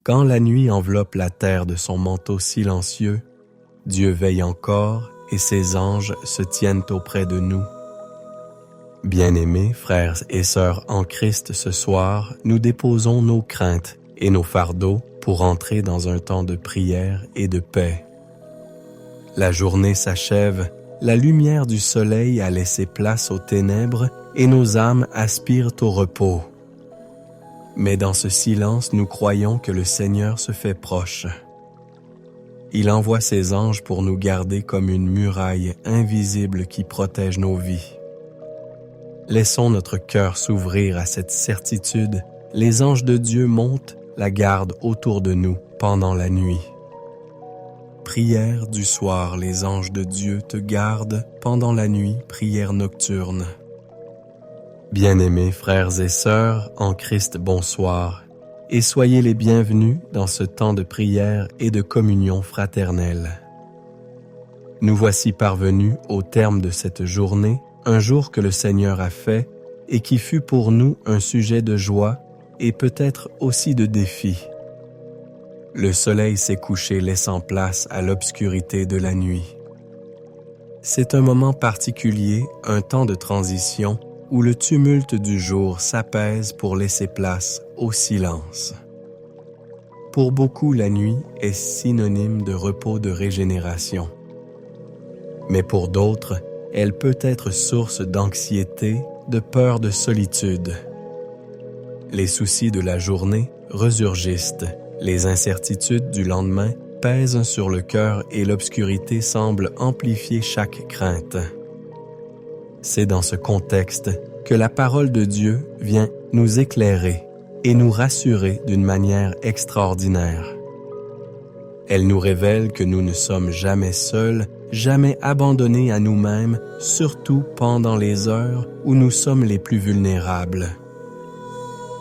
Quand la nuit enveloppe la terre de son manteau silencieux, Dieu veille encore et ses anges se tiennent auprès de nous. Bien-aimés frères et sœurs en Christ, ce soir, nous déposons nos craintes et nos fardeaux pour entrer dans un temps de prière et de paix. La journée s'achève, la lumière du soleil a laissé place aux ténèbres et nos âmes aspirent au repos. Mais dans ce silence, nous croyons que le Seigneur se fait proche. Il envoie ses anges pour nous garder comme une muraille invisible qui protège nos vies. Laissons notre cœur s'ouvrir à cette certitude. Les anges de Dieu montent la garde autour de nous pendant la nuit. Prière du soir, les anges de Dieu te gardent pendant la nuit, prière nocturne. Bien-aimés frères et sœurs en Christ, bonsoir, et soyez les bienvenus dans ce temps de prière et de communion fraternelle. Nous voici parvenus au terme de cette journée, un jour que le Seigneur a fait et qui fut pour nous un sujet de joie et peut-être aussi de défi. Le soleil s'est couché laissant place à l'obscurité de la nuit. C'est un moment particulier, un temps de transition où le tumulte du jour s'apaise pour laisser place au silence. Pour beaucoup, la nuit est synonyme de repos, de régénération. Mais pour d'autres, elle peut être source d'anxiété, de peur, de solitude. Les soucis de la journée resurgissent, les incertitudes du lendemain pèsent sur le cœur et l'obscurité semble amplifier chaque crainte. C'est dans ce contexte que la parole de Dieu vient nous éclairer et nous rassurer d'une manière extraordinaire. Elle nous révèle que nous ne sommes jamais seuls, jamais abandonnés à nous-mêmes, surtout pendant les heures où nous sommes les plus vulnérables.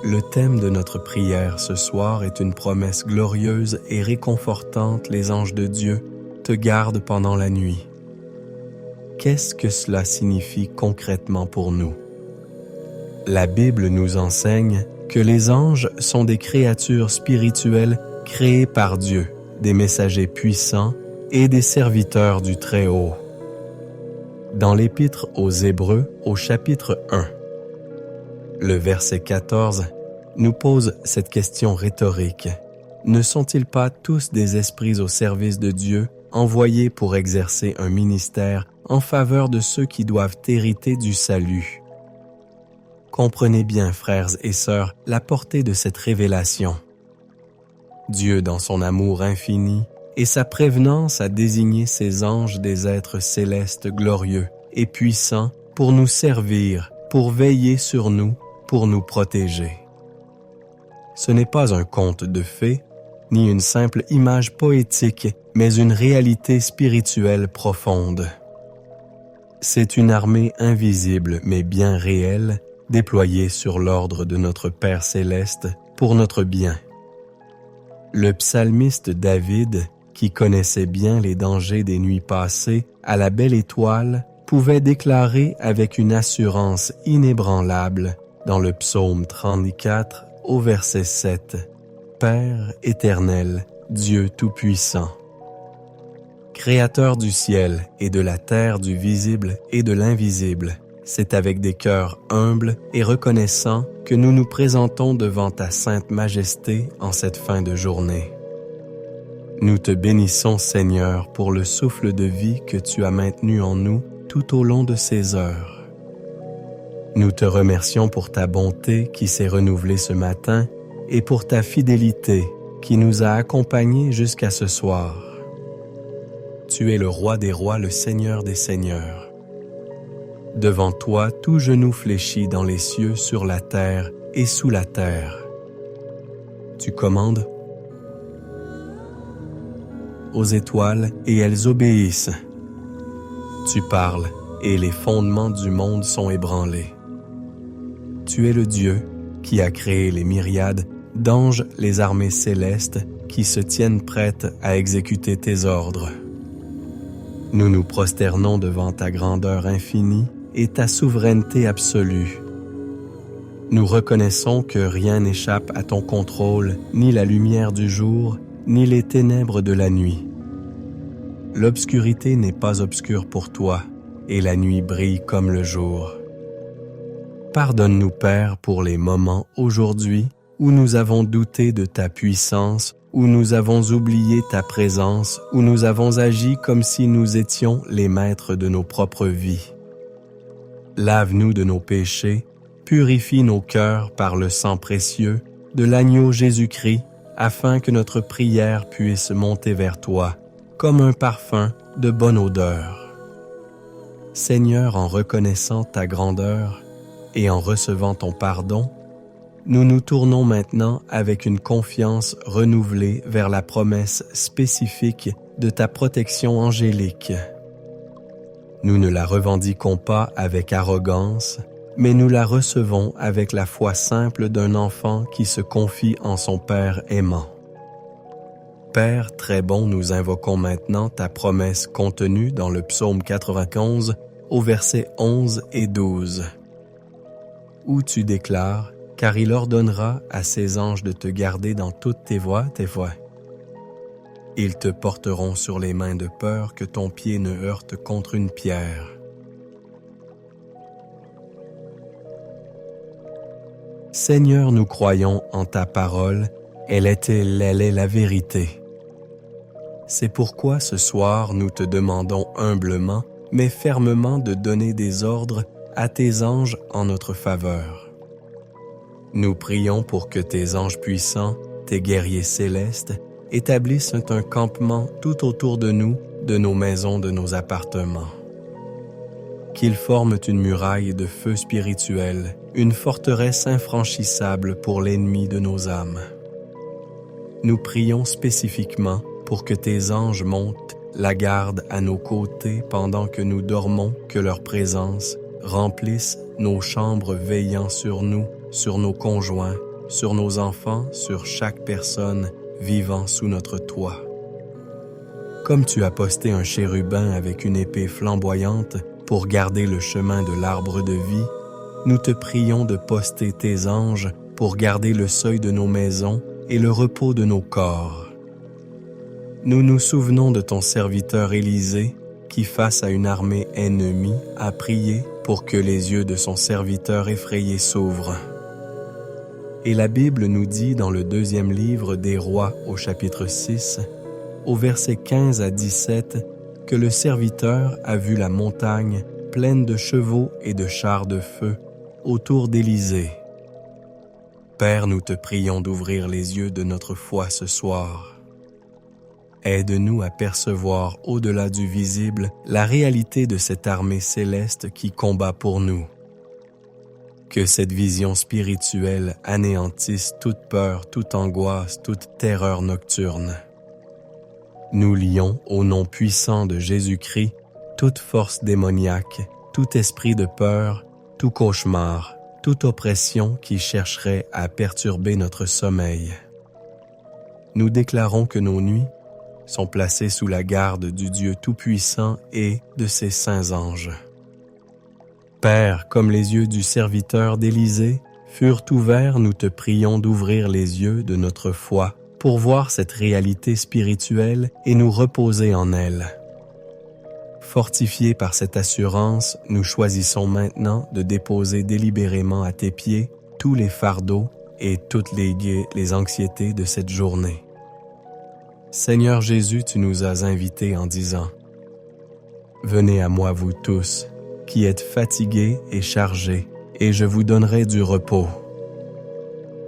Le thème de notre prière ce soir est une promesse glorieuse et réconfortante. Les anges de Dieu te gardent pendant la nuit. Qu'est-ce que cela signifie concrètement pour nous? La Bible nous enseigne que les anges sont des créatures spirituelles créées par Dieu, des messagers puissants et des serviteurs du Très-Haut. Dans l'Épître aux Hébreux, au chapitre 1, le verset 14 nous pose cette question rhétorique. Ne sont-ils pas tous des esprits au service de Dieu, envoyés pour exercer un ministère en faveur de ceux qui doivent hériter du salut? Comprenez bien, frères et sœurs, la portée de cette révélation. Dieu, dans son amour infini et sa prévenance, a désigné ses anges des êtres célestes glorieux et puissants pour nous servir, pour veiller sur nous, pour nous protéger. Ce n'est pas un conte de fées, ni une simple image poétique, mais une réalité spirituelle profonde. C'est une armée invisible mais bien réelle, déployée sur l'ordre de notre Père céleste pour notre bien. Le psalmiste David, qui connaissait bien les dangers des nuits passées à la belle étoile, pouvait déclarer avec une assurance inébranlable dans le psaume 34 au verset 7, « Père éternel, Dieu tout-puissant, Créateur du ciel et de la terre, du visible et de l'invisible, c'est avec des cœurs humbles et reconnaissants que nous nous présentons devant ta sainte majesté en cette fin de journée. Nous te bénissons, Seigneur, pour le souffle de vie que tu as maintenu en nous tout au long de ces heures. Nous te remercions pour ta bonté qui s'est renouvelée ce matin et pour ta fidélité qui nous a accompagnés jusqu'à ce soir. Tu es le roi des rois, le Seigneur des seigneurs. Devant toi, tout genou fléchit dans les cieux, sur la terre et sous la terre. Tu commandes aux étoiles et elles obéissent. Tu parles et les fondements du monde sont ébranlés. Tu es le Dieu qui a créé les myriades d'anges, les armées célestes qui se tiennent prêtes à exécuter tes ordres. Nous nous prosternons devant ta grandeur infinie et ta souveraineté absolue. Nous reconnaissons que rien n'échappe à ton contrôle, ni la lumière du jour, ni les ténèbres de la nuit. L'obscurité n'est pas obscure pour toi, et la nuit brille comme le jour. Pardonne-nous, Père, pour les moments aujourd'hui où nous avons douté de ta puissance, où nous avons oublié ta présence, où nous avons agi comme si nous étions les maîtres de nos propres vies. Lave-nous de nos péchés, purifie nos cœurs par le sang précieux de l'agneau Jésus-Christ, afin que notre prière puisse monter vers toi, comme un parfum de bonne odeur. Seigneur, en reconnaissant ta grandeur et en recevant ton pardon, nous nous tournons maintenant avec une confiance renouvelée vers la promesse spécifique de ta protection angélique. Nous ne la revendiquons pas avec arrogance, mais nous la recevons avec la foi simple d'un enfant qui se confie en son Père aimant. Père très bon, nous invoquons maintenant ta promesse contenue dans le psaume 91 au verset 11 et 12, où tu déclares « Car il ordonnera à ses anges de te garder dans toutes tes voies. Ils te porteront sur les mains de peur que ton pied ne heurte contre une pierre. » Seigneur, nous croyons en ta parole, elle est la vérité. C'est pourquoi ce soir nous te demandons humblement, mais fermement de donner des ordres à tes anges en notre faveur. Nous prions pour que tes anges puissants, tes guerriers célestes, établissent un campement tout autour de nous, de nos maisons, de nos appartements. Qu'ils forment une muraille de feu spirituel, une forteresse infranchissable pour l'ennemi de nos âmes. Nous prions spécifiquement pour que tes anges montent la garde à nos côtés pendant que nous dormons, que leur présence remplisse nos chambres veillant sur nous, sur nos conjoints, sur nos enfants, sur chaque personne vivant sous notre toit. Comme tu as posté un chérubin avec une épée flamboyante pour garder le chemin de l'arbre de vie, nous te prions de poster tes anges pour garder le seuil de nos maisons et le repos de nos corps. Nous nous souvenons de ton serviteur Élisée qui, face à une armée ennemie, a prié pour que les yeux de son serviteur effrayé s'ouvrent. Et la Bible nous dit dans le 2e livre des Rois au chapitre 6, au verset 15 à 17, que le serviteur a vu la montagne pleine de chevaux et de chars de feu autour d'Élysée. Père, nous te prions d'ouvrir les yeux de notre foi ce soir. Aide-nous à percevoir au-delà du visible la réalité de cette armée céleste qui combat pour nous. Que cette vision spirituelle anéantisse toute peur, toute angoisse, toute terreur nocturne. Nous lions au nom puissant de Jésus-Christ toute force démoniaque, tout esprit de peur, tout cauchemar, toute oppression qui chercherait à perturber notre sommeil. Nous déclarons que nos nuits sont placées sous la garde du Dieu Tout-Puissant et de ses saints anges. Père, comme les yeux du serviteur d'Élysée furent ouverts, nous te prions d'ouvrir les yeux de notre foi pour voir cette réalité spirituelle et nous reposer en elle. Fortifiés par cette assurance, nous choisissons maintenant de déposer délibérément à tes pieds tous les fardeaux et toutes les anxiétés de cette journée. Seigneur Jésus, tu nous as invités en disant « Venez à moi vous tous, qui êtes fatigués et chargés, et je vous donnerai du repos. »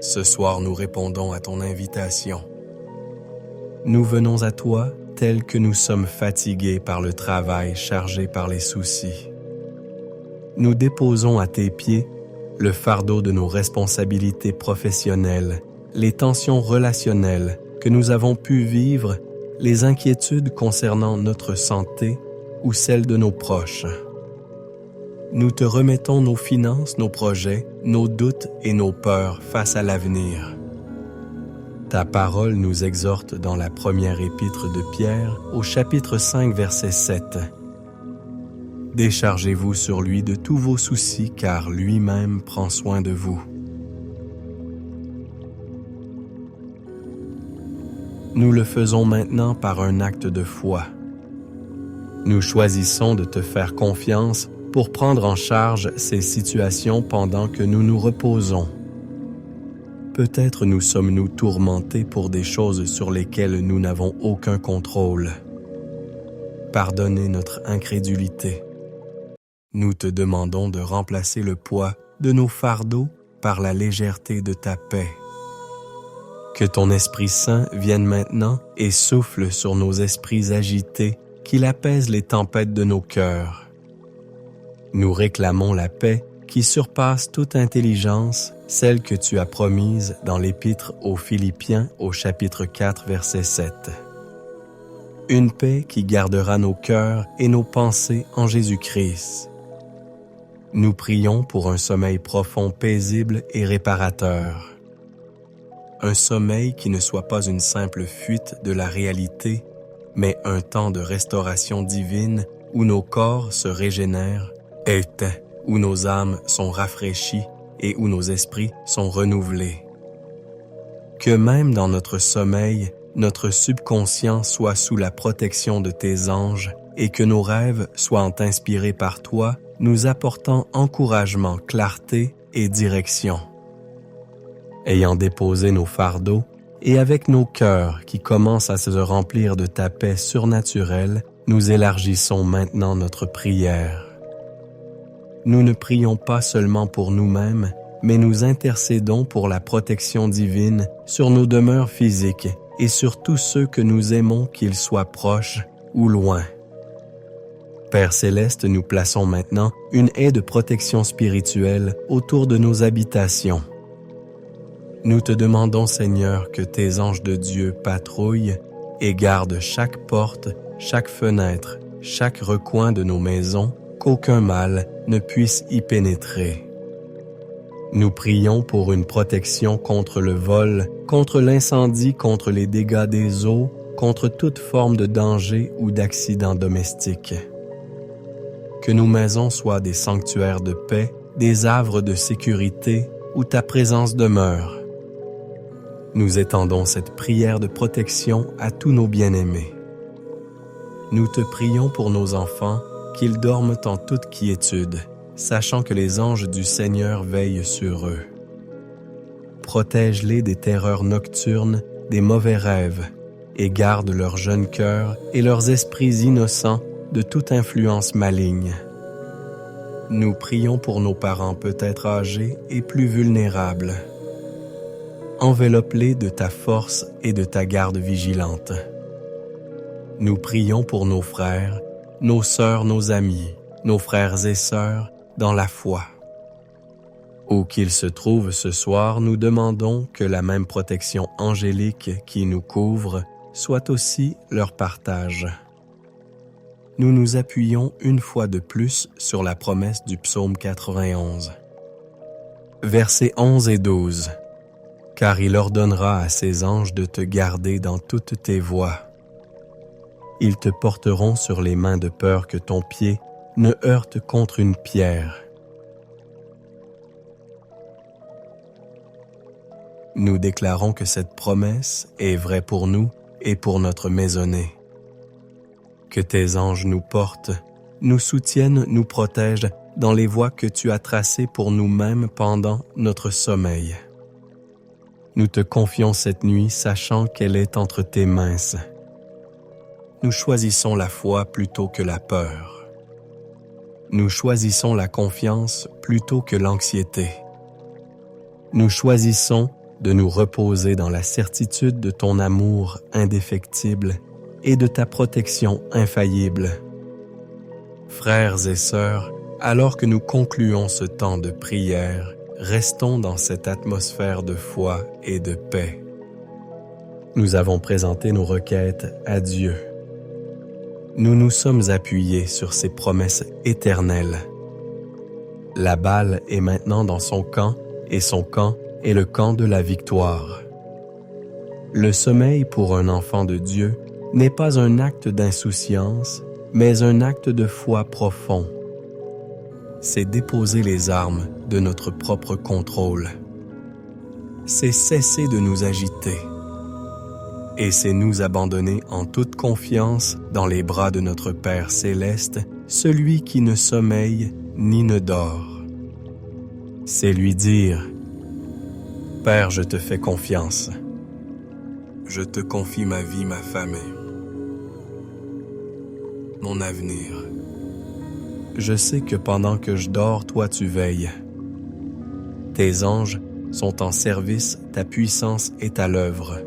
Ce soir, nous répondons à ton invitation. Nous venons à toi tels que nous sommes fatigués par le travail, chargés par les soucis. Nous déposons à tes pieds le fardeau de nos responsabilités professionnelles, les tensions relationnelles que nous avons pu vivre, les inquiétudes concernant notre santé ou celle de nos proches. Nous te remettons nos finances, nos projets, nos doutes et nos peurs face à l'avenir. Ta parole nous exhorte dans la première épître de Pierre, au chapitre 5, verset 7. Déchargez-vous sur lui de tous vos soucis, car lui-même prend soin de vous. nous le faisons maintenant par un acte de foi. Nous choisissons de te faire confiance pour prendre en charge ces situations pendant que nous nous reposons. Peut-être nous sommes-nous tourmentés pour des choses sur lesquelles nous n'avons aucun contrôle. Pardonnez notre incrédulité. Nous te demandons de remplacer le poids de nos fardeaux par la légèreté de ta paix. Que ton Esprit Saint vienne maintenant et souffle sur nos esprits agités, qu'il apaise les tempêtes de nos cœurs. Nous réclamons la paix qui surpasse toute intelligence, celle que tu as promise dans l'Épître aux Philippiens au chapitre 4, verset 7. Une paix qui gardera nos cœurs et nos pensées en Jésus-Christ. Nous prions pour un sommeil profond, paisible et réparateur. Un sommeil qui ne soit pas une simple fuite de la réalité, mais un temps de restauration divine où nos corps se régénèrent, éteints, où nos âmes sont rafraîchies et où nos esprits sont renouvelés. Que même dans notre sommeil, notre subconscient soit sous la protection de tes anges et que nos rêves soient inspirés par toi, nous apportant encouragement, clarté et direction. Ayant déposé nos fardeaux, et avec nos cœurs qui commencent à se remplir de ta paix surnaturelle, nous élargissons maintenant notre prière. Nous ne prions pas seulement pour nous-mêmes, mais nous intercédons pour la protection divine sur nos demeures physiques et sur tous ceux que nous aimons, qu'ils soient proches ou loin. Père Céleste, nous plaçons maintenant une haie de protection spirituelle autour de nos habitations. Nous te demandons, Seigneur, que tes anges de Dieu patrouillent et gardent chaque porte, chaque fenêtre, chaque recoin de nos maisons, qu'aucun mal ne puisse y pénétrer. Nous prions pour une protection contre le vol, contre l'incendie, contre les dégâts des eaux, contre toute forme de danger ou d'accident domestique. Que nos maisons soient des sanctuaires de paix, des havres de sécurité où ta présence demeure. Nous étendons cette prière de protection à tous nos bien-aimés. Nous te prions pour nos enfants, qu'ils dorment en toute quiétude, sachant que les anges du Seigneur veillent sur eux. Protège-les des terreurs nocturnes, des mauvais rêves, et garde leurs jeunes cœurs et leurs esprits innocents de toute influence maligne. Nous prions pour nos parents peut-être âgés et plus vulnérables. Enveloppe-les de ta force et de ta garde vigilante. Nous prions pour nos frères, nos sœurs, nos amis, nos frères et sœurs dans la foi. Où qu'ils se trouvent ce soir, nous demandons que la même protection angélique qui nous couvre soit aussi leur partage. Nous nous appuyons une fois de plus sur la promesse du psaume 91. Versets 11 et 12. Car il ordonnera à ses anges de te garder dans toutes tes voies. Ils te porteront sur les mains de peur que ton pied ne heurte contre une pierre. Nous déclarons que cette promesse est vraie pour nous et pour notre maisonnée. Que tes anges nous portent, nous soutiennent, nous protègent dans les voies que tu as tracées pour nous-mêmes pendant notre sommeil. Nous te confions cette nuit, sachant qu'elle est entre tes mains. Nous choisissons la foi plutôt que la peur. Nous choisissons la confiance plutôt que l'anxiété. Nous choisissons de nous reposer dans la certitude de ton amour indéfectible et de ta protection infaillible. Frères et sœurs, alors que nous concluons ce temps de prière, restons dans cette atmosphère de foi et de paix. Nous avons présenté nos requêtes à Dieu. Nous nous sommes appuyés sur ses promesses éternelles. La balle est maintenant dans son camp, et son camp est le camp de la victoire. Le sommeil pour un enfant de Dieu n'est pas un acte d'insouciance, mais un acte de foi profond. C'est déposer les armes de notre propre contrôle. C'est cesser de nous agiter. et c'est nous abandonner en toute confiance dans les bras de notre Père céleste, celui qui ne sommeille ni ne dort. C'est lui dire: Père, je te fais confiance. Je te confie ma vie, ma famille, mon avenir. Je sais que pendant que je dors, toi tu veilles. Tes anges sont en service, ta puissance est à l'œuvre.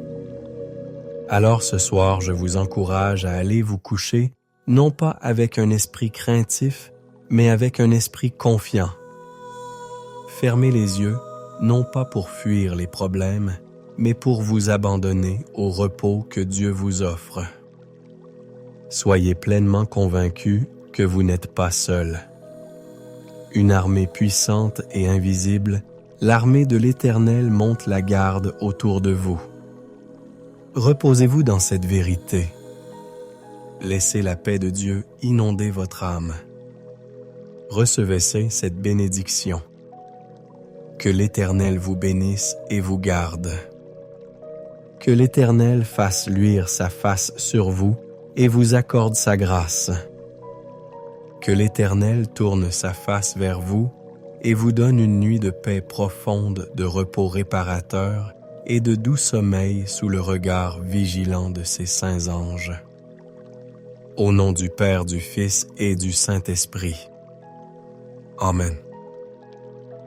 Alors ce soir, je vous encourage à aller vous coucher, non pas avec un esprit craintif, mais avec un esprit confiant. Fermez les yeux, non pas pour fuir les problèmes, mais pour vous abandonner au repos que Dieu vous offre. Soyez pleinement convaincus que vous n'êtes pas seul. Une armée puissante et invisible, l'armée de l'Éternel monte la garde autour de vous. Reposez-vous dans cette vérité. Laissez la paix de Dieu inonder votre âme. Recevez cette bénédiction. Que l'Éternel vous bénisse et vous garde. Que l'Éternel fasse luire sa face sur vous et vous accorde sa grâce. Que l'Éternel tourne sa face vers vous et vous donne une nuit de paix profonde, de repos réparateur et de doux sommeil sous le regard vigilant de ses saints anges. Au nom du Père, du Fils et du Saint-Esprit. Amen.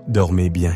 Dormez bien.